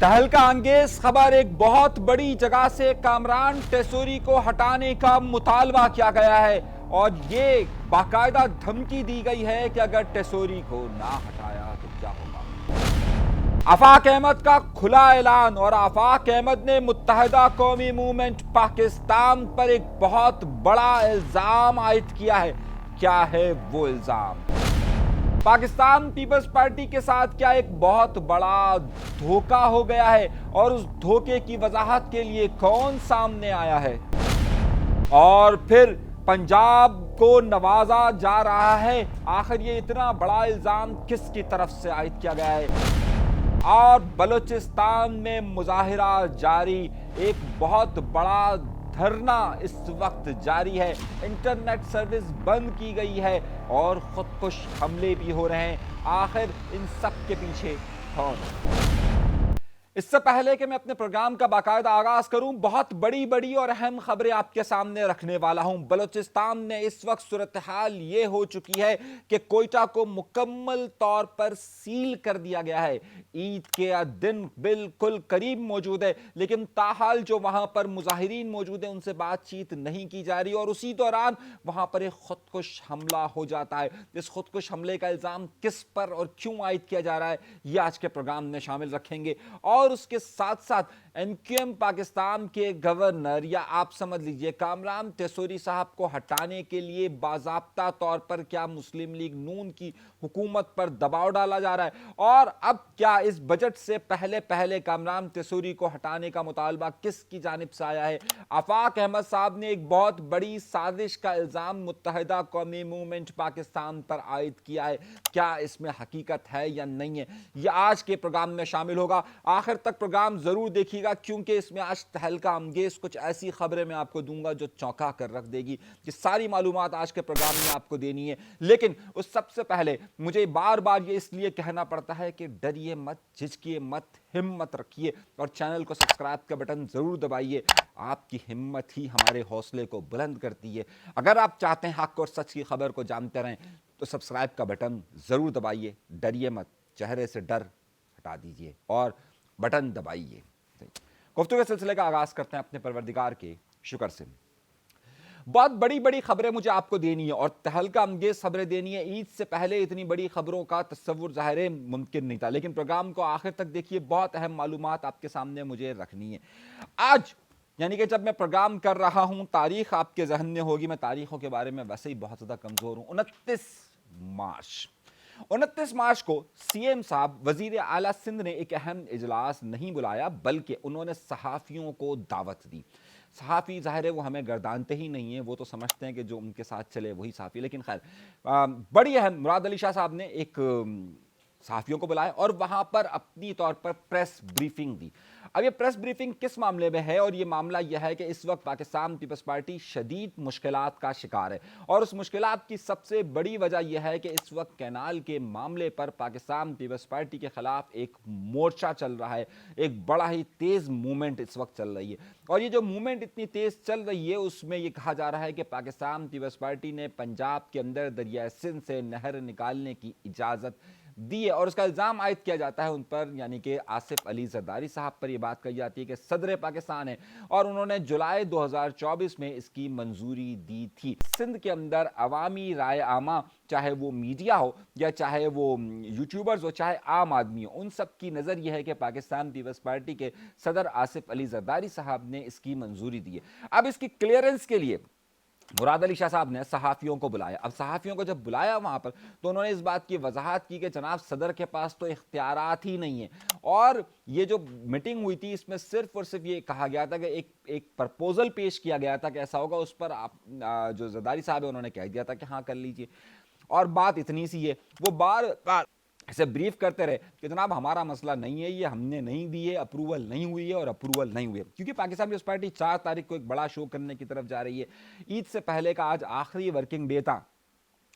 तहलका अंगेज खबर, एक बहुत बड़ी जगह से कामरान टेसोरी को हटाने का मुतालबा किया गया है और ये बाकायदा धमकी दी गई है कि अगर टेसोरी को ना हटाया तो क्या होगा। आफाक अहमद का खुला ऐलान, और आफाक अहमद ने मुत्तहिदा कौमी मूवमेंट पाकिस्तान पर एक बहुत बड़ा इल्जाम आयद किया है। क्या है वो इल्जाम? पाकिस्तान पीपल्स पार्टी के साथ क्या एक बहुत बड़ा धोखा हो गया है और उस धोखे की वजाहत के लिए कौन सामने आया है? और फिर पंजाब को नवाजा जा रहा है, आखिर ये इतना बड़ा इल्जाम किसकी तरफ से आयद किया गया है? और बलूचिस्तान में मुजाहिरा जारी, एक बहुत बड़ा धरना इस वक्त जारी है, इंटरनेट सर्विस बंद की गई है और खुदकुश हमले भी हो रहे हैं। आखिर इन सब के पीछे कौन है? इससे पहले कि मैं अपने प्रोग्राम का बाकायदा आगाज करूं, बहुत बड़ी बड़ी और अहम खबरें आपके सामने रखने वाला हूं। बलूचिस्तान में इस वक्त सूरत हाल ये हो चुकी है कि कोयटा को मुकम्मल तौर पर सील कर दिया गया है। ईद के दिन बिल्कुल करीब मौजूद है, लेकिन ताहाल जो वहां पर मुजाहिरीन मौजूद है उनसे बातचीत नहीं की जा रही और उसी दौरान वहां पर एक खुदकुश हमला हो जाता है। इस खुदकुश हमले का इल्जाम किस पर और क्यों आयद किया जा रहा है, यह आज के प्रोग्राम में शामिल रखेंगे। और उसके साथ साथ एमक्यूएम पाकिस्तान के गवर्नर, या आप समझ लीजिए कामरान टेसोरी साहब को हटाने के लिए बाज़ाब्ता तौर पर क्या मुस्लिम लीग नून की हुकूमत पर दबाव डाला जा रहा है, और अब क्या इस बजट से पहले पहले कामरान टेसोरी को हटाने का मुतालबा किसकी जानिब से आया है? आफाक अहमद साहब ने एक बहुत बड़ी साजिश का इल्जाम मुत्तहिदा कौमी मूवमेंट पाकिस्तान पर आयद किया है। क्या इसमें हकीकत है या नहीं है, यह आज के प्रोग्राम में शामिल होगा। आखिर तक प्रोग्राम जरूर देखिएगा, क्योंकि इसमें आज तहलका अंगेज कुछ ऐसी खबरें मैं आपको दूंगा जो चौंका कर रख देगी। ये सारी मालूमात आज के प्रोग्राम में आपको देनी है, लेकिन उस सबसे पहले मुझे बार बार ये इसलिए कहना पड़ता है कि डरिए मत, झिझकिए मत, हिम्मत रखिए और चैनल को सब्सक्राइब का बटन जरूर दबाइए। आपकी हिम्मत ही हमारे हौसले को बुलंद करती है। अगर आप चाहते हैं हक और सच की खबर को जानते रहें तो सब्सक्राइब का बटन जरूर दबाइए। डरिए मत, चेहरे से डर हटा दीजिए और बटन दबाइए। गुफ्तगू के सिलसिले का आगाज करते हैं अपने परवरदिगार के शुक्र से। बहुत बड़ी बड़ी खबरें मुझे आपको देनी है और तहलका अंगेज खबरें देनी है। ईद से पहले इतनी बड़ी खबरों का तस्वुर ज़ाहिर मुमकिन नहीं था, लेकिन प्रोग्राम को आखिर तक देखिए, बहुत अहम मालूमात आपके सामने मुझे रखनी है। आज यानी कि जब मैं प्रोग्राम कर रहा हूं, तारीख आपके जहन में होगी, मैं तारीखों के बारे में वैसे ही बहुत ज़्यादा कमज़ोर हूं। 29 मार्च को सीएम साहब वजीर आला सिंध ने एक अहम इजलास नहीं बुलाया, बल्कि उन्होंने सहाफ़ियों को दावत दी। सहाफ़ी ज़ाहिर है वो हमें गर्दानते ही नहीं है, वो तो समझते हैं कि जो उनके साथ चले वही सहाफ़ी, लेकिन खैर बड़ी अहम मुराद अली शाह साहब ने एक सहाफ़ियों को बुलाया और वहाँ पर अपनी तौर पर प्रेस ब्रीफिंग दी। अब ये प्रेस ब्रीफिंग किस मामले में है, और ये मामला यह है कि इस वक्त पाकिस्तान पीपल्स पार्टी शदीद मुश्किलात का शिकार है और उस मुश्किलात की सबसे बड़ी वजह यह है कि इस वक्त कैनाल के मामले पर पाकिस्तान पीपल्स पार्टी के खिलाफ एक मोर्चा चल रहा है, एक बड़ा ही तेज़ मूवमेंट इस वक्त चल रही है। और ये जो मूवमेंट इतनी तेज़ चल रही है उसमें ये कहा जा रहा है कि पाकिस्तान पीपल्स पार्टी ने पंजाब के अंदर दरिया सिंध से नहर निकालने की इजाज़त दी है और उसका इल्ज़ाम आयद किया जाता है उन पर, यानी कि आसिफ अली जरदारी साहब पर यह बात कही जाती है कि सदर पाकिस्तान है और उन्होंने जुलाई 2024 में इसकी मंजूरी दी थी। सिंध के अंदर अवामी राय आमा, चाहे वो मीडिया हो या चाहे वो यूट्यूबर्स हो, चाहे आम आदमी हो, उन सब की नज़र यह है कि पाकिस्तान पीपल्स पार्टी के सदर आसिफ अली जरदारी साहब ने इसकी मंजूरी दी है। अब इसकी क्लियरेंस के लिए मुराद अली शाह साहब ने सहाफ़ियों को बुलाया। अब सहाफ़ियों को जब बुलाया वहाँ पर तो उन्होंने इस बात की वजाहत की कि जनाब सदर के पास तो इख्तियारात ही नहीं है, और ये जो मीटिंग हुई थी इसमें सिर्फ और सिर्फ ये कहा गया था कि एक प्रपोजल पेश किया गया था कि ऐसा होगा, उस पर आप जो जरदारी साहब है उन्होंने कह दिया था कि हाँ कर लीजिए, और बात इतनी सी है। वो बार बार ऐसे ब्रीफ करते रहे कि जनाब हमारा मसला नहीं है, ये हमने नहीं दी है, अप्रूवल नहीं हुई है और अप्रूवल नहीं हुई है, क्योंकि पाकिस्तान पीपल्स पार्टी 4 तारीख को एक बड़ा शो करने की तरफ जा रही है। ईद से पहले का आज आखिरी वर्किंग डे था,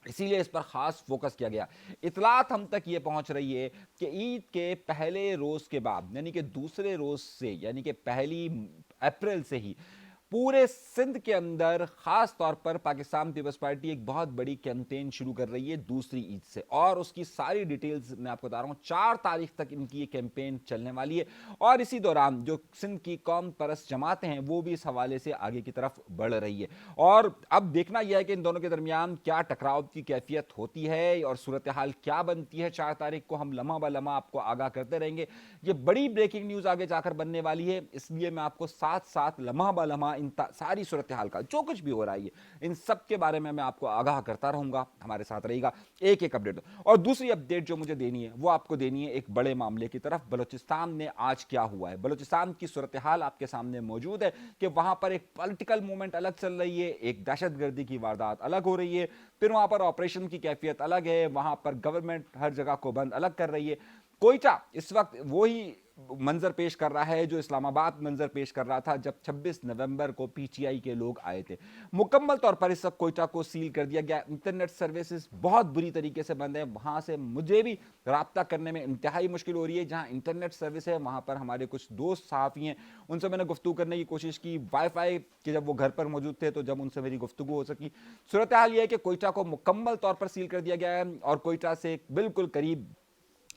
इसीलिए इस पर खास फोकस किया गया। इतलात हम तक ये पहुंच रही है कि ईद के पहले रोज के बाद, यानी कि दूसरे रोज से, यानी कि 1 अप्रैल से ही पूरे सिंध के अंदर खास तौर पर पाकिस्तान पीपल्स पार्टी एक बहुत बड़ी कैंपेन शुरू कर रही है दूसरी ईद से, और उसकी सारी डिटेल्स मैं आपको बता रहा हूं। 4 तारीख तक इनकी ये कैंपेन चलने वाली है, और इसी दौरान जो सिंध की कौम परस्त जमातें हैं वो भी इस हवाले से आगे की तरफ बढ़ रही है। और अब देखना यह है कि इन दोनों के दरमियान क्या टकराव की कैफियत होती है और सूरत हाल क्या बनती है। 4 तारीख को हम लम्हा ब लम्हा आपको आगाह करते रहेंगे। ये बड़ी ब्रेकिंग न्यूज आगे जाकर बनने वाली है, इसलिए मैं आपको साथ साथ लम्हा ब लम्हा इन सारी सूरत हाल का जो कुछ भी हो रहा है इन सब के बारे में मैं आपको आगाह करता रहूंगा। हमारे साथ रहेगा एक एक अपडेट। और दूसरी अपडेट जो मुझे देनी है वो आपको देनी है एक बड़े मामले की तरफ। बलूचिस्तान में आज क्या हुआ है, बलूचिस्तान की सूरत हाल आपके सामने मौजूद है कि वहां पर एक पॉलिटिकल मूवमेंट अलग चल रही है, एक दहशतगर्दी की वारदात अलग हो रही है, फिर वहां पर ऑपरेशन की कैफियत अलग है, वहां पर गवर्नमेंट हर जगह को बंद अलग कर रही है। कोयटा इस वक्त वही मंजर पेश कर रहा है जो इस्लामाबाद मंजर पेश कर रहा था जब 26 नवंबर को पीटीआई के लोग आए थे। मुकम्मल तौर पर इस वक्त कोयटा को सील कर दिया गया, इंटरनेट सर्विसेज बहुत बुरी तरीके से बंद है, वहां से मुझे भी राब्ता करने में इंतहाई मुश्किल हो रही है। जहां इंटरनेट सर्विस है वहां पर हमारे कुछ दोस्त सहाफ़ी हैं, उनसे मैंने गुफ्तगू करने की कोशिश की, वाईफाई के जब वो घर पर मौजूद थे तो जब उनसे मेरी गुफ्तगू हो सकी। सूरत हाल यह है कि कोयटा को मुकम्मल तौर पर सील कर दिया गया है और कोयटा से बिल्कुल करीब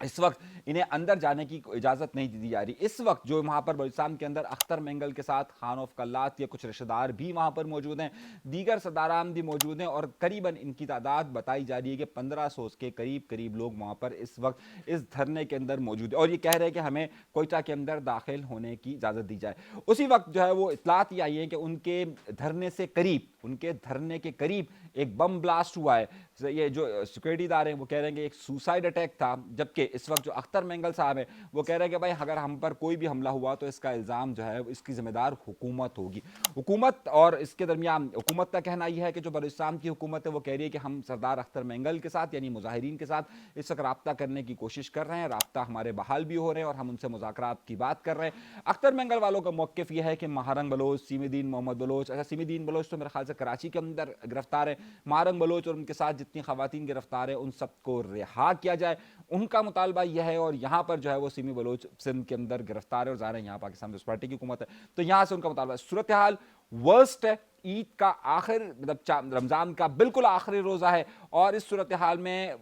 इस वक्त इन्हें अंदर जाने की इजाजत नहीं दी जा रही। इस वक्त जो वहां पर बलूचिस्तान के अंदर अख्तर मेंगल के साथ खान ऑफ कल्लात या कुछ रिश्तेदार भी वहां पर मौजूद हैं, दीगर सदाराम भी मौजूद हैं, और करीबन इनकी तादाद बताई जा रही है कि 1500 के करीब करीब लोग वहां पर इस वक्त इस धरने के अंदर मौजूद है, और ये कह रहे हैं कि हमें कोयटा के अंदर दाखिल होने की इजाजत दी जाए। उसी वक्त जो है वो इतलात ये आई है कि उनके धरने से करीब, उनके धरने के करीब एक बम ब्लास्ट हुआ है। ये जो सिक्योरिटी दार हैं वो कह रहे हैं कि एक सुसाइड अटैक था, जबकि इस वक्त जो अख्तर मेंगल साहब हैं वो कह रहे हैं कि भाई अगर हम पर कोई भी हमला हुआ तो इसका इल्ज़ाम जो है इसकी जिम्मेदार हुकूमत होगी। हुकूमत और इसके दरमियान हुकूमत का कहना यह है कि जो बलूचिस्तान की हुकूमत है वो कह रही है कि हम सरदार अख्तर मेंगल के साथ यानी मुजाहिरीन के साथ इस वक्त राब्ता करने की कोशिश कर रहे हैं, राब्ता हमारे बहाल भी हो रहे हैं और हम उनसे मुज़ाकरात की बात कर रहे हैं। अख्तर मेंगल वालों का मौक़िफ़ यह है कि महारंग बलोच, सीमीदीन मोहम्मद बलोच, अच्छा सीमीदीन बलोच तो मेरे ख्याल से कराची के अंदर गिरफ्तार है, महारंग बलोच और उनके साथ जितनी खवातीन गिरफ्तार है उन सबको रिहा किया जाए, उनका मुतालबा यह है। और यहाँ पर जो है वो सिमी बलोच सिंध के अंदर गिरफ्तार है और ज़ाहिर है यहाँ पाकिस्तान पीपल्स पार्टी की हुकूमत है, तो यहाँ से उनका मुतालबा। सूरत हाल वर्स्ट है, ईद का आखिर मतलब रमज़ान का बिल्कुल आखिरी रोज़ा है, और इस सूरत हाल में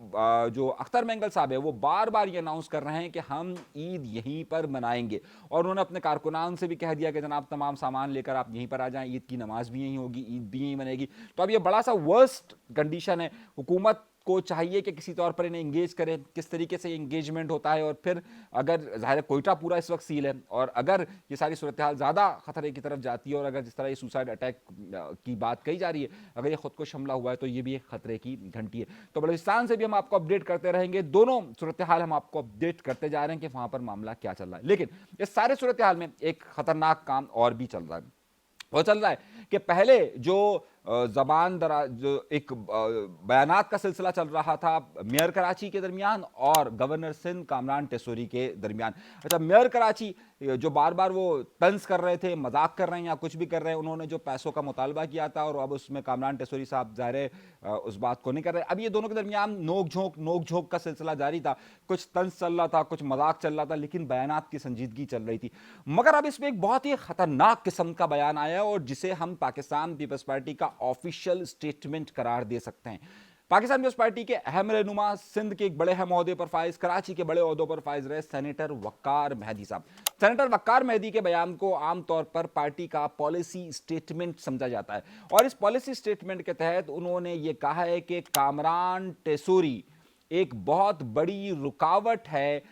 जो अख्तर मेंगल साहब है वो बार बार ये अनाउंस कर रहे हैं कि हम ईद यहीं पर मनाएंगे, और उन्होंने अपने कारकुनान से भी कह दिया कि जनाब तमाम सामान लेकर आप यहीं पर आ जाएं, ईद की नमाज भी यहीं होगी, ईद भी यहीं बनेगी। तो अब ये बड़ा सा वर्स्ट कंडीशन है। हुकूमत को चाहिए कि किसी तौर पर इन्हें इंगेज करें, किस तरीके से इंगेजमेंट होता है, और फिर अगर ज़ाहिर कोयटा पूरा इस वक्त सील है और अगर ये सारी सूरत हाल ज़्यादा खतरे की तरफ जाती है और अगर जिस तरह ये सुसाइड अटैक की बात कही जा रही है, अगर ये खुदकुश हमला हुआ है तो ये भी एक खतरे की घंटी है। तो बलूचिस्तान से भी हम आपको अपडेट करते रहेंगे, दोनों सूरत हाल हम आपको अपडेट करते जा रहे हैं कि वहाँ पर मामला क्या चल रहा है। लेकिन इस सारे सूरत हाल में एक खतरनाक काम और भी चल रहा है, वो चल रहा है कि पहले जो ज़बान दराज जो एक बयानात का सिलसिला चल रहा था मेयर कराची के दरमियान और गवर्नर सिंध कामरान टेसोरी के दरमियान। अच्छा, मेयर कराची जो बार बार वो तंज कर रहे थे, मजाक कर रहे हैं या कुछ भी कर रहे हैं, उन्होंने जो पैसों का मुतालबा किया था और अब उसमें कामरान टेसोरी साहब ज़ाहिर उस बात को नहीं कर रहे। अब ये दोनों के दरमियान नोक झोंक का सिलसिला जारी था, कुछ तंज चल रहा था, कुछ मजाक चल रहा था, लेकिन बयानात की संजीदगी चल रही थी। मगर अब इसमें एक बहुत ही खतरनाक किस्म का बयान आया और जिसे हम पाकिस्तान पीपल्स पार्टी का ऑफिशियल स्टेटमेंट करार दे सकते हैं। पाकिस्तान पीपल्स पार्टी के अहम रहनुमा, सिंध के एक बड़े अहम ओहदे पर फाइज, कराची के बड़े ओहदों पर फाइज रहे सेनेटर वक्कार मेहदी साहब। सेनेटर वक्कार मेहदी के बयान को आमतौर पर पार्टी का पॉलिसी स्टेटमेंट समझा जाता है और इस पॉलिसी स्टेटमेंट के तहत उन्होंने ये कहा है कि कामरान टेसोरी एक बहुत बड़ी रुकावट है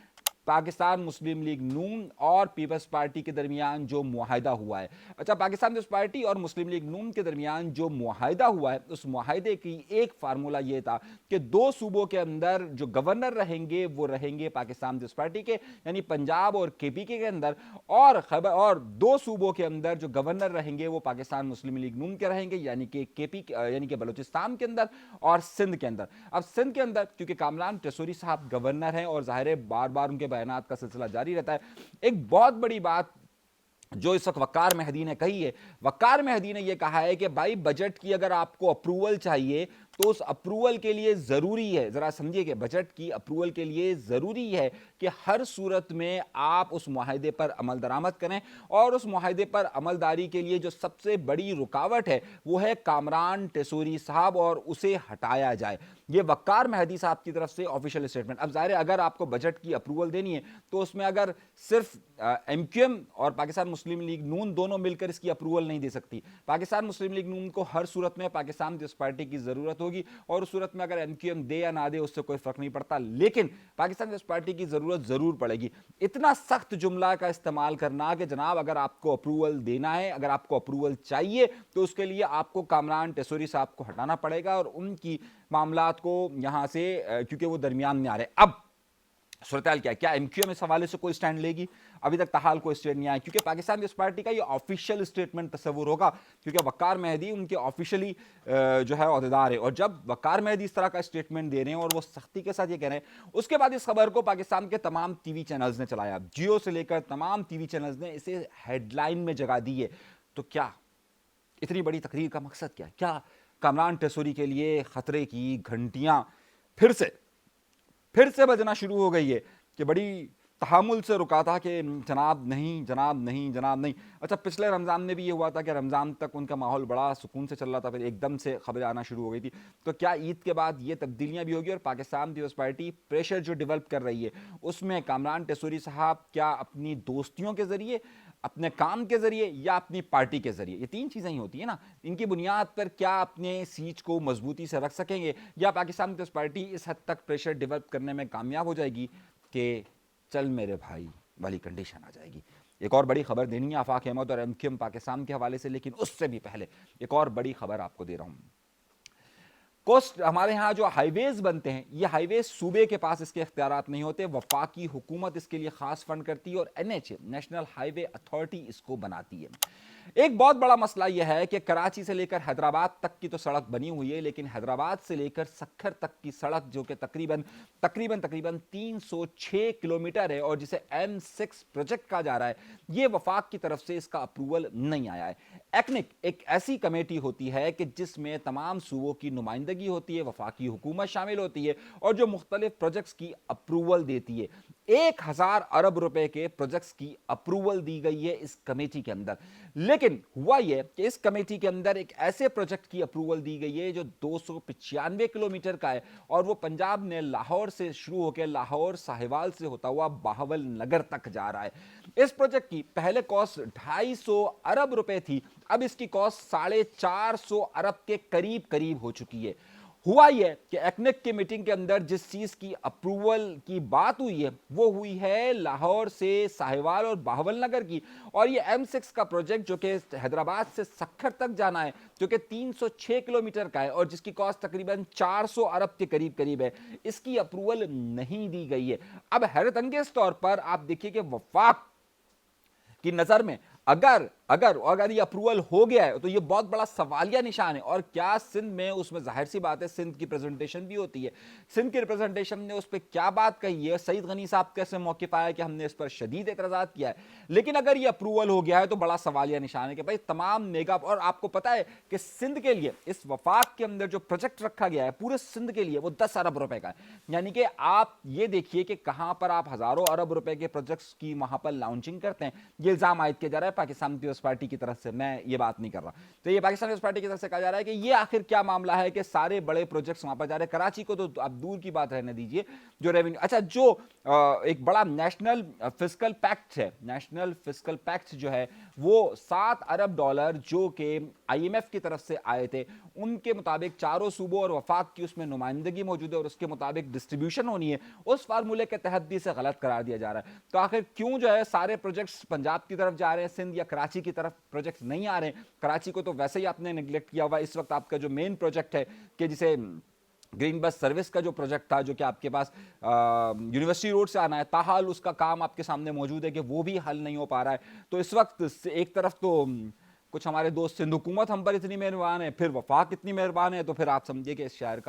पाकिस्तान मुस्लिम लीग नून और पीपल्स पार्टी के दरमियान जो मुआहिदा हुआ है। अच्छा, पाकिस्तान पीपल्स पार्टी और मुस्लिम लीग नून के दरमियान जो मुआहिदा हुआ है, उस मुआहिदे की एक फार्मूला ये था कि दो सूबों के अंदर जो गवर्नर रहेंगे वो रहेंगे पाकिस्तान पीपल्स पार्टी के, यानी पंजाब और केपीके के अंदर, और दो सूबों के अंदर जो गवर्नर रहेंगे वो पाकिस्तान मुस्लिम लीग नून के रहेंगे, यानी कि केपी यानी कि बलूचिस्तान के अंदर और सिंध के अंदर। अब सिंध के अंदर क्योंकि कामरान टेसोरी साहब गवर्नर हैं और जाहिर है बार बार उनके बयानात का सिलसिला जारी रहता है। एक बहुत बड़ी बात जो इस वक्त वक्कार मेहदी ने कही है, वक्कार मेहदी ने यह कहा है कि भाई बजट की अगर आपको अप्रूवल चाहिए تو اس اپروول کے لیے ضروری ہے, ذرا سمجھیے کہ بجٹ کی اپروول کے لیے ضروری ہے کہ ہر صورت میں آپ اس معاہدے پر عمل درآمد کریں, اور اس معاہدے پر عمل داری کے لیے جو سب سے بڑی رکاوٹ ہے وہ ہے کامران ٹیسوری صاحب, اور اسے ہٹایا جائے. یہ وقار مہدی صاحب کی طرف سے آفیشیل اسٹیٹمنٹ. اب ظاہر ہے اگر آپ کو بجٹ کی اپروول دینی ہے تو اس میں اگر صرف ایم کیو ایم اور پاکستان مسلم لیگ نون دونوں مل کر اس کی اپروول نہیں دے سکتی. پاکستان مسلم لیگ نون کو ہر صورت میں پاکستان پیپلز پارٹی کی ضرورت ہوگی, اور اس صورت میں اگر ایم کیو ایم دے یا نہ دے اس سے کوئی فرق نہیں پڑتا, لیکن پاکستان پیپلز پارٹی کی ضرورت ضرور پڑے گی. اتنا سخت جملہ کا استعمال کرنا کہ جناب اگر آپ کو اپروول دینا ہے, اگر آپ کو اپروول چاہیے تو اس کے لیے آپ کو کامران ٹیسوری صاحب کو ہٹانا پڑے گا, اور ان کی معاملات کو یہاں سے, کیونکہ وہ درمیان میں آ رہے. اب صورتحال کیا ہے, کیا ایم کیو ایم اس حوالے سے کوئی سٹینڈ لے گی؟ ابھی تک تاحال کوئی سٹینڈ نہیں آیا, کیونکہ پاکستان پیپلز پارٹی کا یہ آفیشیل اسٹیٹمنٹ تصور ہوگا, کیونکہ وقار مہدی ان کے آفیشلی جو ہے عہدیدار ہے, اور جب وقار مہدی اس طرح کا اسٹیٹمنٹ دے رہے ہیں اور وہ سختی کے ساتھ یہ کہہ رہے ہیں, اس کے بعد اس خبر کو پاکستان کے تمام ٹی وی چینلز نے چلایا, جیو سے لے کر تمام ٹی وی چینلز نے اسے ہیڈ لائن میں جگہ دی ہے. تو کیا اتنی بڑی تقریر کا مقصد کیا ہے؟ کیا کامران ٹیسوری کے لیے خطرے کی گھنٹیاں پھر سے بجنا شروع ہو گئی ہے کہ بڑی تحمل سے رکا تھا کہ جناب نہیں, جناب نہیں, جناب نہیں. اچھا, پچھلے رمضان میں بھی یہ ہوا تھا کہ رمضان تک ان کا ماحول بڑا سکون سے چل رہا تھا, پھر ایک دم سے خبریں آنا شروع ہو گئی تھی. تو کیا عید کے بعد یہ تبدیلیاں بھی ہوگی, اور پاکستان پیپلز پارٹی پریشر جو ڈیولپ کر رہی ہے اس میں کامران ٹیسوری صاحب کیا اپنی دوستیوں کے ذریعے, اپنے کام کے ذریعے, یا اپنی پارٹی کے ذریعے, یہ تین چیزیں ہی ہوتی ہیں نا, ان کی بنیاد پر کیا اپنے سیٹ کو مضبوطی سے رکھ سکیں گے, یا پاکستان پیپلز پارٹی اس حد تک پریشر ڈیولپ کرنے میں کامیاب ہو جائے گی کہ چل میرے بھائی والی کنڈیشن آ جائے گی. ایک اور بڑی خبر دینی ہے آفاق احمد اور ایم کیو ایم پاکستان کے حوالے سے, لیکن اس سے بھی پہلے ایک اور بڑی خبر آپ کو دے رہا ہوں. کوسٹ, ہمارے ہاں جو ہائی ویز بنتے ہیں, یہ ہائی ویز صوبے کے پاس اس کے اختیارات نہیں ہوتے, وفاقی حکومت اس کے لیے خاص فنڈ کرتی ہے, اور N H A national highway وے اتھارٹی اس کو بناتی ہے. ایک بہت بڑا مسئلہ یہ ہے کہ کراچی سے لے کر حیدرآباد تک کی تو سڑک بنی ہوئی ہے, لیکن حیدرآباد سے لے کر سکھر تک کی سڑک جو کہ تقریباً 306 کلومیٹر ہے, اور جسے M6 پروجیکٹ کہا جا رہا ہے, یہ وفاق کی طرف سے اس کا اپروول نہیں آیا ہے. ایکنک ایک ایسی کمیٹی ہوتی ہے کہ جس میں تمام صوبوں کی نمائندگی ہوتی ہے, وفاقی حکومت شامل ہوتی ہے, اور جو مختلف پروجیکٹس کی اپروول دیتی ہے. 1000 ارب روپے کے پروجیکٹس کی اپروول دی گئی ہے اس کمیٹی کے اندر. لیکن ہوا یہ کہ اس کمیٹی کے اندر ایک ایسے پروجیکٹ کی اپروول دی گئی ہے جو 295 کلومیٹر کا ہے, اور وہ پنجاب میں لاہور سے شروع ہو کے لاہور ساہیوال سے ہوتا ہوا باہول نگر تک جا رہا ہے. اس پروجیکٹ کی پہلے کاسٹ 250 ارب روپے تھی, اب اس کی کاسٹ 450 ارب کے قریب ہو چکی ہے. ہوا یہ کہ ایکنک کی میٹنگ کے اندر جس چیز کی اپروول کی بات ہوئی ہے وہ ہوئی ہے لاہور سے ساہیوال اور باہول نگر کی, اور یہ M6 کا پروجیکٹ جو کہ حیدرآباد سے سکھر تک جانا ہے, جو کہ 306 کلومیٹر کا ہے, اور جس کی کاسٹ تقریباً 400 ارب کے قریب ہے, اس کی اپروول نہیں دی گئی ہے. اب حیرت انگیز طور پر آپ دیکھیے کہ وفاق کی نظر میں اگر یہ اپروول ہو گیا ہے تو یہ بہت بڑا سوالیہ نشان ہے. اور کیا سندھ میں, اس میں ظاہر سی بات ہے سندھ کی پریزنٹیشن بھی ہوتی ہے, سندھ کی ریپرزنٹیشن نے اس پہ کیا بات کہی ہے, سعید غنی صاحب کیسے موقف آیا کہ ہم نے اس پر شدید اعتراضات کیا ہے, لیکن اگر یہ اپروول ہو گیا ہے تو بڑا سوالیہ نشان ہے کہ بھائی تمام میگا, اور آپ کو پتا ہے کہ سندھ کے لیے اس وفاق کے اندر جو پروجیکٹ رکھا گیا ہے پورے سندھ کے لیے وہ 10 ارب روپے کا ہے. یعنی کہ آپ یہ دیکھیے کہ کہاں پر آپ ہزاروں ارب روپے کے پروجیکٹس کی وہاں پر لانچنگ کرتے ہیں. یہ الزام عائد کیا جا رہا ہے پاکستان پیپلز پارٹی کی طرف سے, میں یہ بات نہیں کر رہا, تو یہ پاکستان پیپلز پارٹی کی طرف سے کہا جا رہا ہے کہ یہ آخر کیا معاملہ ہے کہ سارے بڑے پروجیکٹس وہاں پر جا رہے ہیں. کراچی کو تو آپ دور کی بات رہنے دیجئے, جو ریونیو, اچھا جو ایک بڑا نیشنل فسکل پیکٹ ہے, نیشنل فسکل پیکٹ جو ہے وہ 7 ارب ڈالر جو کہ IMF کی طرف سے آئے تھے, ان کے مطابق چاروں صوبوں اور وفاق کی اس میں نمائندگی موجود ہے, اور اس کے مطابق ڈسٹریبیوشن ہونی ہے, اس فارمولے کے تحت بھی اسے غلط قرار دیا جا رہا ہے. تو آخر کیوں جو ہے سارے پروجیکٹس پنجاب کی طرف جا رہے ہیں, سندھ یا کراچی کی طرف پروجیکٹس نہیں آ رہے ہیں؟ کراچی کو تو ویسے ہی آپ نے نیگلیکٹ کیا ہوا. اس وقت آپ کا جو مین پروجیکٹ ہے کہ جسے گرین بس سروس کا جو پروجیکٹ تھا, جو کہ آپ کے پاس یونیورسٹی روڈ سے آنا ہے, تاحال اس کا کام آپ کے سامنے موجود ہے کہ وہ بھی حل نہیں ہو پا رہا ہے. تو اس وقت ایک طرف تو کچھ ہمارے دوست سندھ حکومت ہم پر اتنی مہربان ہے, پھر وفاق اتنی مہربان ہے, تو پھر آپ سمجھیے کہ اس شہر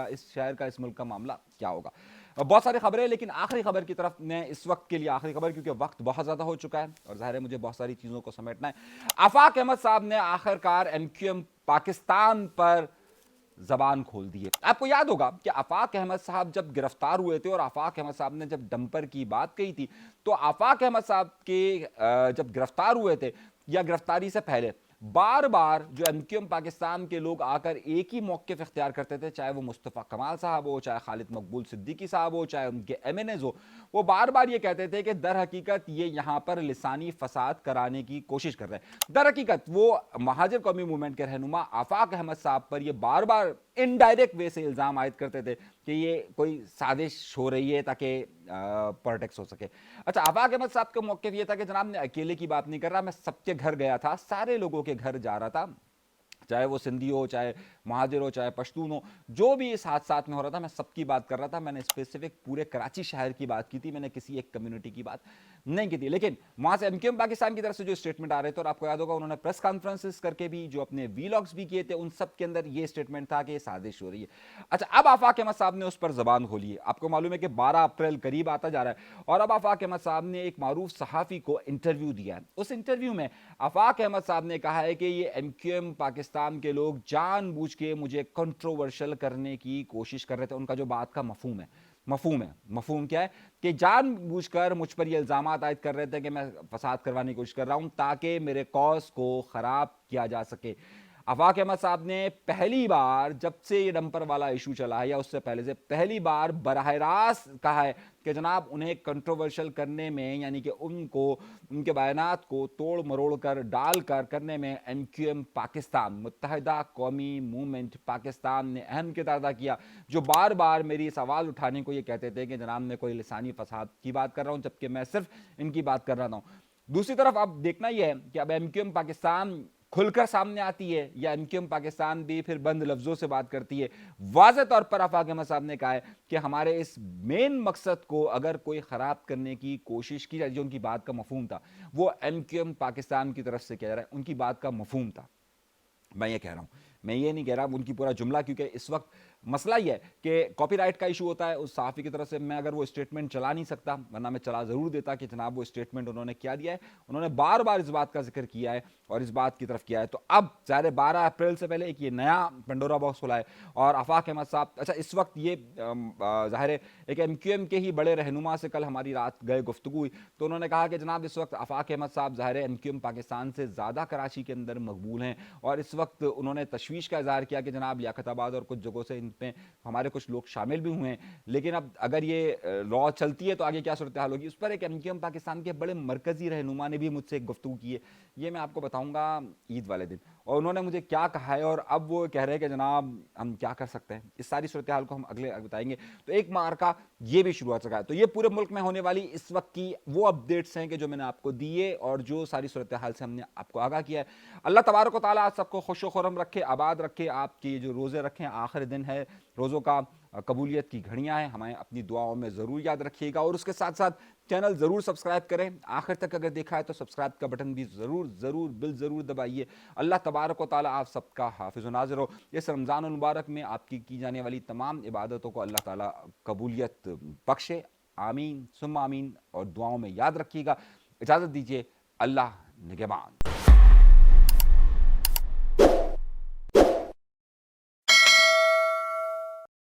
کا اس ملک کا معاملہ کیا ہوگا. بہت ساری خبریں, لیکن آخری خبر کی طرف میں اس وقت کے لیے, آخری خبر کیونکہ وقت بہت زیادہ ہو چکا ہے اور ظاہر ہے مجھے بہت ساری چیزوں کو سمیٹنا ہے. آفاق احمد صاحب نے آخرکار MQM پاکستان پر زبان کھول دی ہے۔ آپ کو یاد ہوگا کہ آفاق احمد صاحب جب گرفتار ہوئے تھے اور آفاق احمد صاحب نے جب ڈمپر کی بات کہی تھی، تو آفاق احمد صاحب کے جب گرفتار ہوئے تھے یا گرفتاری سے پہلے بار بار جو ایم کیو ایم پاکستان کے لوگ آ کر ایک ہی موقف اختیار کرتے تھے، چاہے وہ مصطفیٰ کمال صاحب ہو، چاہے خالد مقبول صدیقی صاحب ہو، چاہے ان کے ایم این ایز ہو، وہ بار بار یہ کہتے تھے کہ در حقیقت یہ یہاں پر لسانی فساد کرانے کی کوشش کر رہے ہیں۔ در حقیقت وہ مہاجر قومی موومنٹ کے رہنما آفاق احمد صاحب پر یہ بار بار انڈائریکٹ وے سے الزام عائد کرتے تھے کہ یہ کوئی سازش ہو رہی ہے تاکہ پالیٹکس ہو سکے۔ اچھا، آفاق احمد صاحب کا موقف یہ تھا کہ جناب میں اکیلے کی بات نہیں کر رہا، میں سب کے گھر گیا تھا، سارے لوگوں کے گھر جا رہا تھا، چاہے وہ سندھی ہو، چاہے مہاجر ہو، چاہے پشتون ہو، جو بھی اس حادثات میں ہو رہا تھا میں سب کی بات کر رہا تھا۔ میں نے اسپیسیفک پورے کراچی شہر کی بات کی تھی، میں نے کسی ایک کمیونٹی کی بات نہیں کی تھی۔ لیکن وہاں سے ایم کیو ایم پاکستان کی طرف سے جو اسٹیٹمنٹ آ رہے تھے، اور آپ کو یاد ہوگا انہوں نے پریس کانفرنسز کر کے بھی جو اپنے ویلاگز بھی کیے تھے، ان سب کے اندر یہ اسٹیٹمنٹ تھا کہ یہ سازش ہو رہی ہے۔ اچھا، اب آفاق احمد صاحب نے اس پر زبان کھولی ہے۔ آپ کو معلوم ہے کہ 12 اپریل قریب آتا جا رہا ہے، اور اب آفاق احمد صاحب نے ایک معروف صحافی کو انٹرویو دیا ہے۔ اس انٹرویو میں آفاق احمد صاحب نے کہا ہے کہ یہ ایم کیو ایم پاکستان کے لوگ جان بوجھ کے مجھے کنٹروورشل کرنے کی کوشش کر رہے تھے۔ ان کا جو بات کا مفہوم کیا ہے کہ جان بوجھ کر مجھ پر یہ الزامات عائد کر رہے تھے کہ میں فساد کروانے کی کوشش کر رہا ہوں تاکہ میرے کاز کو خراب کیا جا سکے۔ آفاق احمد صاحب نے پہلی بار جب سے یہ ڈمپر والا ایشو چلا ہے یا اس سے پہلے سے پہلی بار براہ راست کہا ہے کہ جناب انہیں کنٹروورشل کرنے میں، یعنی کہ ان کے بیانات کو توڑ مروڑ کر ڈال کر کرنے میں ایم کیو ایم پاکستان، متحدہ قومی موومنٹ پاکستان نے اہم کردار ادا کیا، جو بار بار میری سوال اٹھانے کو یہ کہتے تھے کہ جناب میں کوئی لسانی فساد کی بات کر رہا ہوں، جبکہ میں صرف ان کی بات کر رہا ہوں۔ دوسری طرف اب دیکھنا یہ ہے کہ اب ایم کیو ایم پاکستان کھل کر سامنے آتی ہے یا ایم کیو ایم پاکستان بھی پھر بند لفظوں سے بات کرتی ہے۔ واضح طور پر آفاق احمد صاحب نے کہا ہے کہ ہمارے اس مین مقصد کو اگر کوئی خراب کرنے کی کوشش کی جائے، جو ان کی بات کا مفہوم تھا وہ ایم کیو ایم پاکستان کی طرف سے کہہ رہا ہے، ان کی بات کا مفہوم تھا، میں یہ کہہ رہا ہوں، میں یہ نہیں کہہ رہا ان کی پورا جملہ، کیونکہ اس وقت مسئلہ یہ ہے کہ کاپی رائٹ کا ایشو ہوتا ہے اس صحافی کی طرف سے، میں اگر وہ اسٹیٹمنٹ چلا نہیں سکتا، ورنہ میں چلا ضرور دیتا کہ جناب وہ اسٹیٹمنٹ انہوں نے کیا دیا ہے، انہوں نے بار بار اس بات کا ذکر کیا ہے اور اس بات کی طرف کیا ہے۔ تو اب ظاہر 12 اپریل سے پہلے ایک یہ نیا پنڈورا باکس کھلا ہے، اور آفاق احمد صاحب، اچھا اس وقت یہ ظاہر ہے ایک ایم کیو ایم کے ہی بڑے رہنما سے کل ہماری رات گئے گفتگو ہوئی، تو انہوں نے کہا کہ جناب اس وقت آفاق احمد صاحب ظاہر ہے ایم کیو ایم پاکستان سے زیادہ کراچی کے اندر مقبول ہیں، اور اس وقت انہوں نے تشویش کا اظہار کیا کہ جناب لیاقت آباد اور کچھ جگہوں سے ان پہ ہمارے کچھ لوگ شامل بھی ہوئے ہیں، لیکن اب اگر یہ لا چلتی ہے تو آگے کیا صورتحال ہوگی۔ اس پر ایک ایم کیو ایم پاکستان کے بڑے مرکزی رہنما نے بھی مجھ سے ایک گفتگو کی ہے، یہ میں آپ کو بتاؤں گا عید والے دن، اور انہوں نے مجھے کیا کہا ہے، اور اب وہ کہہ رہے ہیں کہ جناب ہم کیا کر سکتے ہیں، اس ساری صورتحال کو ہم اگلے بتائیں گے۔ تو ایک مارکا یہ بھی شروع ہو چکا ہے، تو یہ پورے ملک میں ہونے والی اس وقت کی وہ اپڈیٹس ہیں کہ جو میں نے آپ کو دیے اور جو ساری صورتحال سے ہم نے آپ کو آگاہ کیا ہے۔ اللہ تبارک و تعالیٰ آپ سب کو خوش و خرم رکھے، آباد رکھے، آپ کی جو روزے رکھیں، آخر دن ہے، روزوں کا قبولیت کی گھڑیاں ہیں، ہمیں اپنی دعاؤں میں ضرور یاد رکھیے گا، اور اس کے ساتھ ساتھ چینل ضرور سبسکرائب کریں، آخر تک اگر دیکھا ہے تو سبسکرائب کا بٹن بھی ضرور دبائیے۔ اللہ تبارک و تعالیٰ آپ سب کا حافظ و ناظر ہو۔ اس رمضان المبارک میں آپ کی جانے والی تمام عبادتوں کو اللہ تعالیٰ قبولیت بخشے، آمین ثم آمین، اور دعاؤں میں یاد رکھیے گا۔ اجازت دیجیے، اللہ نگہبان۔